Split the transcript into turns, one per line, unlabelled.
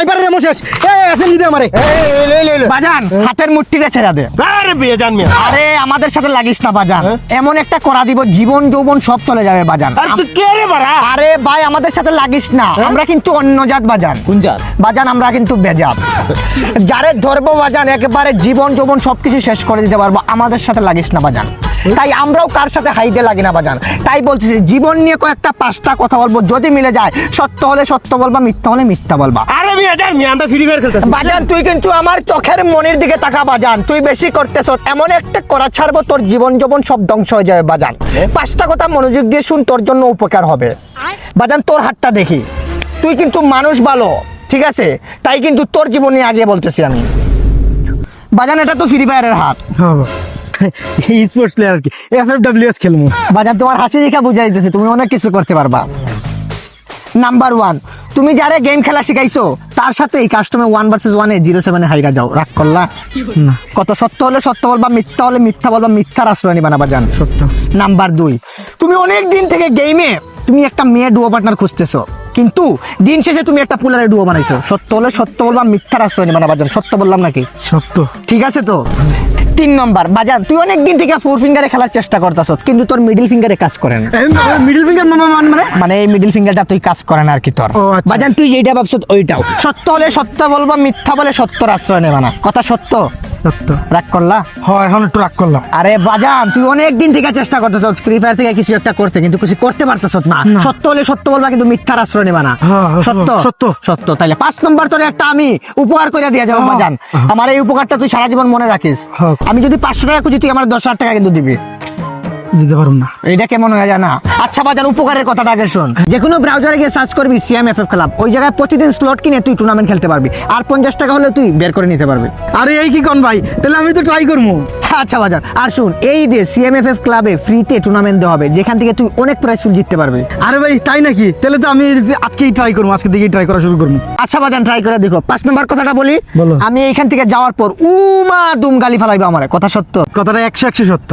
Sniper রে মোশেষ এ এসে নিদে আমারে
বাজান হাতের মুঠিটা ছেড়ে দে।
আরে বেজান মিয়া
আরে আমাদের সাথে লাগিস না বাজান, এমন একটা করা দিব জীবন যৌবন সব চলে যাবে বাজান।
আর তুই কে রে বাড়া
আরে ভাই আমাদের সাথে লাগিস না, আমরা কিন্তু অন্য জাত বাজান।
কোন জাত
বাজান আমরা কিন্তু বেজাত, যারে ধরবো বাজান একেবারে জীবন যৌবন সবকিছু শেষ করে দিতে পারবো। আমাদের সাথে লাগিস না বাজান, তাই আমরাও কার সাথে হাইতে লাগি না বাজান। তাই বলতেছি জীবন নিয়ে কয়েকটা পাঁচটা কথা বলবো, যদি মিলে যায় সত্য হলে সত্য বলবা, মিথ্যা হলে মিথ্যা বলবা।
আরে বেজান মিয়া আমরা ফ্রি ফায়ার খেলতেছি
বাজান তুই কিন্তু আমার চোখের মনির দিকে তাকা বাজান, তুই বেশি করতেছ। এমন একটা করা ছাড়বো তোর জীবন যৌবন সব ধ্বংস হয়ে যাবে বাজান। পাঁচটা কথা মনোযোগ দিয়ে শুন, তোর জন্য উপকার হবে বাজান। তোর হাতটা দেখি, তুই কিন্তু মানুষ ভালো, ঠিক আছে? তাই কিন্তু তোর জীবন নিয়ে আগে বলতেছি আমি বাজান। এটা তো ফ্রি ফায়ারের হাত
স্পোর্টস প্লেয়ার কি এফএফডব্লিউএস খেলমু
বাজান। তোমার হাসি দেখা বুঝাই দিতেছে তুমি অনেক কিছু করতে পারবা। নাম্বার 1, তুমি যারা গেম খেলা শিখাইছো তার সাথে এই কাস্টমে 1 ভার্সেস 1 0-7 হাইরা যাও, রাগ করলা না? কত সত্য হলে সত্য বলবা, মিথ্যা হলে মিথ্যা বলবা, মিথ্যার আশ্রয় নিবা না বাজান।
সত্য।
নাম্বার 2, তুমি অনেক দিন থেকে গেমে তুমি একটা মেয়ে ডুও পার্টনার খুঁজতেছো, কিন্তু দিন শেষে তুমি একটা ফুলারে ডুও বানাইছো। সত্য হলে সত্য বলবা, মিথ্যার আশ্রয় নিবা না বাজান। সত্য বললাম নাকি?
সত্য।
ঠিক আছে তো। 3 নম্বর বাজান, তুই অনেক দিন থেকে 4 ফিঙ্গারে খেলার চেষ্টা করতেছ, কিন্তু তোর মিডল ফিঙ্গারে কাজ করে না।
মিডল ফিঙ্গার মানে
এই মিডল ফিঙ্গারটা তুই কাজ করে না আর কি তোর।
ও আচ্ছা।
বাজান তুই যেটা ভাবছ ওইটাও সত্য হলে সত্য বলবা, মিথ্যা বলে সত্যর আশ্রয় নেবা না। কথা সত্য?
সত্য।
রাগ করলা?
হয় এখন একটু রাগ করলাম।
আরে বাজান তুই অনেক দিন থেকে চেষ্টা করতেছ ফ্রি ফায়ার থেকে কিছু একটা করতে, কিন্তু কিছু করতে পারতেছ না। সত্য হলে সত্য বলবা, কিন্তু মিথ্যার আশ্রয় নেবা না। সত্য?
সত্য।
সত্য। তাইলে 5 নম্বর তোরে একটা আমি উপহার করে দিয়ে যাবো বাজান। আমার এই উপকারটা তুই সারা জীবন মনে রাখিস। আমি যদি 500 টাকা খুঁজি, তুই আমার 10,000 টাকা কিন্তু দিবি।
দিতে পারুম না।
এটা কেমন হয়ে যায় না? আচ্ছা বাজান উপকারের কথাটা আগে শোন। যে কোনো ব্রাউজারে গিয়ে সার্চ করবি সিএমএফএফ ক্লাব, ওই জায়গায় প্রতিদিন স্লট কিনে তুই টুর্নামেন্ট খেলতে পারবি, আর 50 টাকা হলে তুই বের করে নিতে পারবি।
আরে এই কি কোন ভাই, তাহলে আমি তো ট্রাই করবো।
আচ্ছা বাজান, আর শুন এই যে সিএমএফএফ ক্লাবে ফ্রিতে টুর্নামেন্ট দেওয়া হবে, যেখান থেকে তুই অনেক প্রাইজ জিততে পারবি।
আরে ভাই তাই নাকি? তাহলে তো আমি আজকেই ট্রাই করবো, আজকে থেকেই ট্রাই করা শুরু করবো।
আচ্ছা বাজান ট্রাই করে দেখো। 5 নম্বর কথাটা বলি,
বলো।
আমি এইখান থেকে যাওয়ার পর উমা দুম গালি ফালাইবা আমার, কথা সত্য?
কথাটা 100 সত্য।